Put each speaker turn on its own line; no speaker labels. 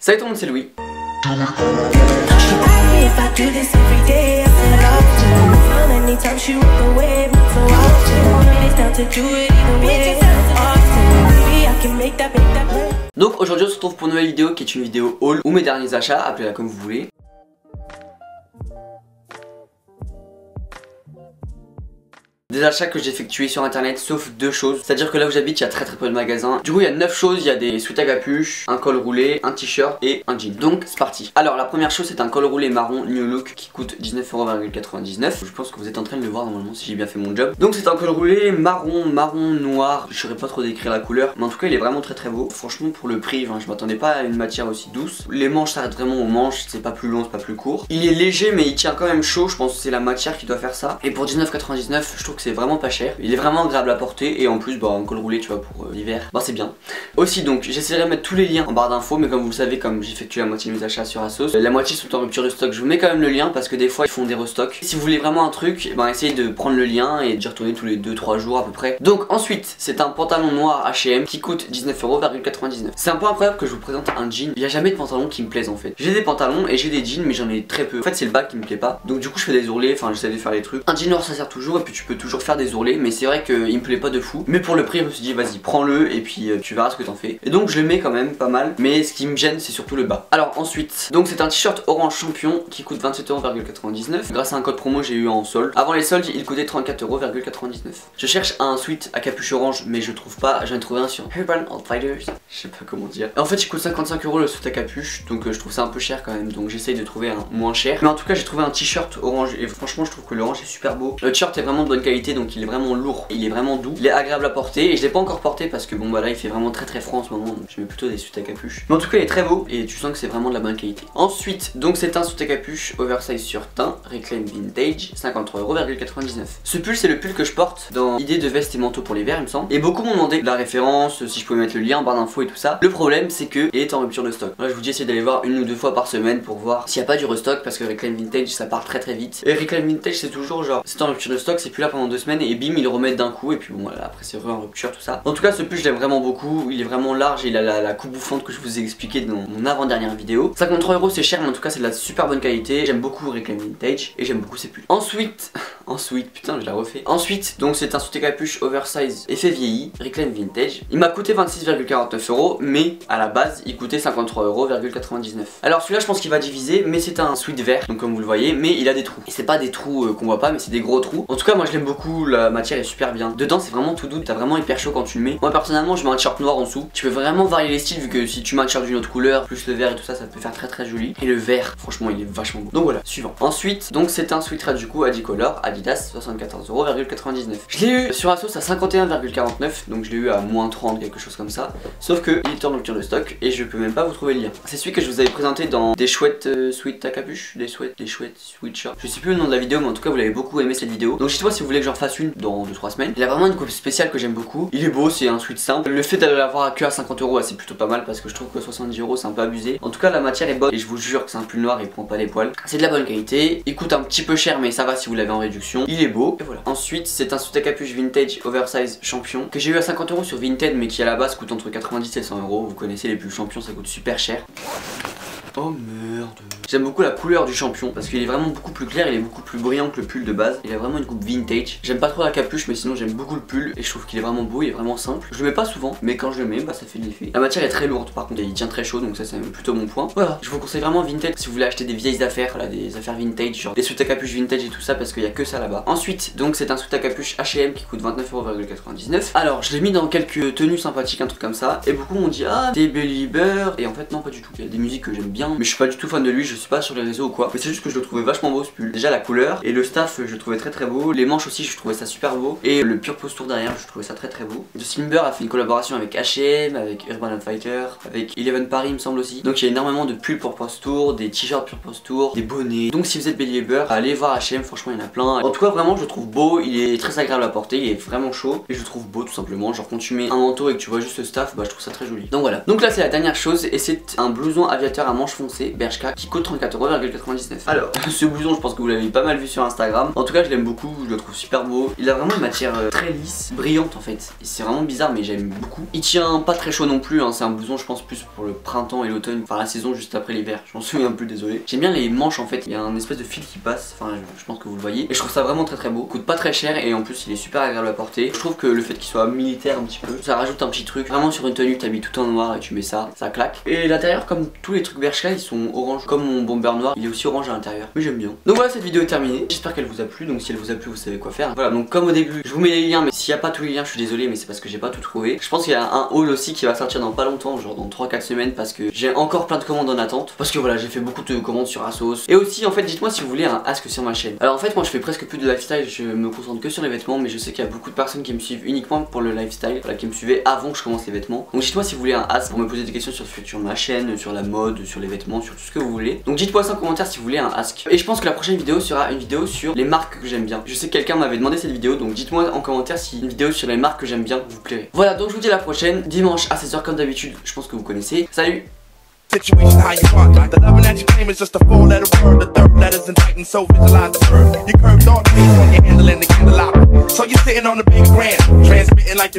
Salut tout le monde, c'est Louis. Donc aujourd'hui on se retrouve pour une nouvelle vidéo qui est une vidéo haul ou mes derniers achats, appelez-la comme vous voulez. Des achats que j'ai effectués sur internet sauf deux choses. C'est à dire que là où j'habite il y a très peu de magasins. Du coup il y a 9 choses, il y a des sweats à capuche, un col roulé, un t-shirt et un jean. Donc c'est parti. Alors la première chose c'est un col roulé marron New Look qui coûte 19,99€. Je pense que vous êtes en train de le voir normalement si j'ai bien fait mon job. Donc c'est un col roulé marron noir. Je saurais pas trop décrire la couleur, mais en tout cas il est vraiment très beau. Franchement pour le prix, je m'attendais pas à une matière aussi douce. Les manches s'arrêtent vraiment aux manches, c'est pas plus long, c'est pas plus court. Il est léger mais il tient quand même chaud, je pense que c'est la matière qui doit faire ça. Et pour 19,99€ je trouve que c'est vraiment pas cher. Il est vraiment agréable à porter et en plus un col roulé tu vois pour l'hiver, c'est bien. Aussi donc j'essaierai de mettre tous les liens en barre d'infos, mais comme vous le savez, comme j'ai effectué la moitié de mes achats sur Asos, la moitié sont en rupture de stock, je vous mets quand même le lien parce que des fois ils font des restocks. Si vous voulez vraiment un truc, essayez de prendre le lien et d'y retourner tous les 2-3 jours à peu près. Donc ensuite c'est un pantalon noir H&M qui coûte 19,99€. C'est un peu incroyable que je vous présente un jean. Il n'y a jamais de pantalon qui me plaise en fait. J'ai des pantalons et j'ai des jeans mais j'en ai très peu. En fait c'est le bas qui me plaît pas. Donc du coup je fais des ourlets, j'essaie de faire les trucs. Un jean noir ça sert toujours et puis tu peux toujours faire des ourlets, mais c'est vrai qu'il me plaît pas de fou. Mais pour le prix je me suis dit vas-y prends-le et puis tu verras ce que t'en fais. Et donc je le mets quand même pas mal, mais ce qui me gêne c'est surtout le bas. Alors ensuite, donc c'est un t-shirt orange champion qui coûte 27,99€. Grâce à un code promo j'ai eu en solde. Avant les soldes il coûtait 34,99€. Je cherche un sweat à capuche orange mais je trouve pas. J'en ai trouvé un sur Urban Outfitters, je sais pas comment dire. En fait il coûte 55€ le sweat à capuche, donc je trouve ça un peu cher quand même, donc j'essaye de trouver un moins cher. Mais en tout cas j'ai trouvé un t-shirt orange et franchement je trouve que l'orange est super beau. Le t-shirt est vraiment de bonne qualité, donc il est vraiment lourd, il est vraiment doux, il est agréable à porter et je l'ai pas encore porté parce que là il fait vraiment très froid en ce moment, donc je mets plutôt des sweats à capuche. Mais en tout cas il est très beau et tu sens que c'est vraiment de la bonne qualité. Ensuite donc c'est un sweat à capuche oversize sur teint Reclaim Vintage, 53,99€. Ce pull c'est le pull que je porte dans idée de veste et manteau pour l'hiver il me semble. Et beaucoup m'ont demandé la référence, si je pouvais mettre le lien en barre d'infos et tout ça. Le problème c'est que il est en rupture de stock. Là je vous dis essayez d'aller voir 1 ou 2 fois par semaine pour voir s'il n'y a pas du restock parce que Reclaim Vintage ça part très vite. Et Reclaim Vintage c'est toujours genre c'est en rupture de stock, c'est plus là pendant 2 semaines et bim ils le remettent d'un coup et puis voilà après c'est en rupture tout ça. En tout cas ce pull je l'aime vraiment beaucoup, il est vraiment large et il a la coupe bouffante que je vous ai expliqué dans mon avant-dernière vidéo. 53€ c'est cher mais en tout cas c'est de la super bonne qualité. J'aime beaucoup Reclaim Vintage et j'aime beaucoup ces pulls. Ensuite putain je la refais. Ensuite donc c'est un sweat à capuche oversize effet vieilli Reclaim Vintage. Il m'a coûté 26,49€ mais à la base il coûtait 53,99€. Alors celui-là je pense qu'il va diviser, mais c'est un sweat vert donc comme vous le voyez, mais il a des trous. Et c'est pas des trous qu'on voit pas mais c'est des gros trous. En tout cas moi je l'aime beaucoup, la matière est super bien. Dedans c'est vraiment tout doux, t'as vraiment hyper chaud quand tu le mets. Moi personnellement je mets un t-shirt noir en dessous. Tu peux vraiment varier les styles vu que si tu mets un t-shirt d'une autre couleur plus le vert et tout ça, ça peut faire très joli. Et le vert franchement il est vachement beau. Donc voilà, suivant. Ensuite donc c'est un sweat du coup Adicolor Adidas 74,99€. Je l'ai eu sur Asos à 51,49€, donc je l'ai eu à moins 30 quelque chose comme ça. Sauf que il est en rupture de stock et je peux même pas vous trouver le lien. C'est celui que je vous avais présenté dans des chouettes sweats à capuche, des chouettes sweatshirts. Je sais plus le nom de la vidéo mais en tout cas vous l'avez beaucoup aimé cette vidéo. Donc dites-moi si vous voulez que j'en fasse une dans 2-3 semaines. Il a vraiment une coupe spéciale que j'aime beaucoup. Il est beau, c'est un sweat simple. Le fait d'aller l'avoir que à 50€, c'est plutôt pas mal parce que je trouve que 70€ c'est un peu abusé. En tout cas la matière est bonne et je vous jure que c'est un pull noir et il prend pas les poils. C'est de la bonne qualité. Il coûte un petit peu cher mais ça va si vous l'avez en réduction. Il est beau et voilà. Ensuite c'est un sweat à capuche vintage oversize champion que j'ai eu à 50€ sur Vinted mais qui à la base coûte entre 90 et 100€. Vous connaissez les pulls champions, ça coûte super cher. Oh merde. J'aime beaucoup la couleur du champion parce qu'il est vraiment beaucoup plus clair, il est beaucoup plus brillant que le pull de base. Il a vraiment une coupe vintage. J'aime pas trop la capuche mais sinon j'aime beaucoup le pull et je trouve qu'il est vraiment beau, il est vraiment simple. Je le mets pas souvent mais quand je le mets ça fait de l'effet. La matière est très lourde par contre et il tient très chaud donc ça c'est plutôt mon point. Voilà, je vous conseille vraiment Vinted si vous voulez acheter des vieilles affaires, là, des affaires vintage, genre des sweats à capuche vintage et tout ça parce qu'il y a que ça là-bas. Ensuite donc c'est un sweat à capuche H&M qui coûte 29,99€. Alors je l'ai mis dans quelques tenues sympathiques, un truc comme ça et beaucoup m'ont dit ah t'es Belieber et en fait non pas du tout. Il y a des musiques que j'aime bien mais je suis pas du tout fan de lui, je suis pas sur les réseaux ou quoi, mais c'est juste que je le trouvais vachement beau ce pull. Déjà la couleur et le staff je le trouvais très beau, les manches aussi je trouvais ça super beau et le pure post tour derrière je trouvais ça très beau. Justin Bieber a fait une collaboration avec H&M, avec Urban Outfitters, avec Eleven Paris il me semble aussi. Donc il y a énormément de pulls pour post tour, des t-shirts pure post tour, des bonnets. Donc si vous êtes Belieber, allez voir H&M, franchement il y en a plein. En tout cas vraiment je le trouve beau, il est très agréable à porter, il est vraiment chaud et je le trouve beau tout simplement. Genre quand tu mets un manteau et que tu vois juste le staff, je trouve ça très joli. Donc voilà. Donc là c'est la dernière chose et c'est un blouson aviateur à manches foncé Bershka qui coûte 34,99€. Alors ce blouson je pense que vous l'avez pas mal vu sur Instagram. En tout cas je l'aime beaucoup, je le trouve super beau. Il a vraiment une matière très lisse, brillante en fait. C'est vraiment bizarre mais j'aime beaucoup. Il tient pas très chaud non plus hein. C'est un blouson je pense plus pour le printemps et l'automne, enfin la saison juste après l'hiver. Je m'en souviens plus, désolé. J'aime bien les manches en fait, il y a un espèce de fil qui passe, enfin je pense que vous le voyez. Et je trouve ça vraiment très beau, coûte pas très cher et en plus il est super agréable à porter. Je trouve que le fait qu'il soit militaire un petit peu, ça rajoute un petit truc. Vraiment sur une tenue t'habilles tout en noir et tu mets ça, ça claque. Et l'intérieur comme tous les trucs Bershka ils sont orange, comme mon bomber noir, il est aussi orange à l'intérieur. Mais j'aime bien. Donc voilà, cette vidéo est terminée. J'espère qu'elle vous a plu, donc si elle vous a plu vous savez quoi faire. Voilà, donc comme au début je vous mets les liens, mais s'il n'y a pas tous les liens je suis désolé, mais c'est parce que j'ai pas tout trouvé. Je pense qu'il y a un haul aussi qui va sortir dans pas longtemps, genre dans 3-4 semaines, parce que j'ai encore plein de commandes en attente. Parce que voilà, j'ai fait beaucoup de commandes sur Asos. Et aussi en fait dites-moi si vous voulez un ask sur ma chaîne. Alors en fait moi je fais presque plus de lifestyle, je me concentre que sur les vêtements, mais je sais qu'il y a beaucoup de personnes qui me suivent uniquement pour le lifestyle, voilà, qui me suivaient avant que je commence les vêtements. Donc dites-moi si vous voulez un ask pour me poser des questions sur ma chaîne, sur la mode, sur les vêtements, sur tout ce que vous voulez. Donc dites-moi ça en commentaire si vous voulez un ask. Et je pense que la prochaine vidéo sera une vidéo sur les marques que j'aime bien. Je sais que quelqu'un m'avait demandé cette vidéo, donc dites-moi en commentaire si une vidéo sur les marques que j'aime bien vous plairait. Voilà, donc je vous dis à la prochaine, dimanche à 16h comme d'habitude, je pense que vous connaissez. Salut!
Situation how you want. The loving that you claim is just a 4-letter word. The third letter's indicting, so visualize the verb. You curved on face when you're handling the candlelight. So you're sitting on the big grand, transmitting like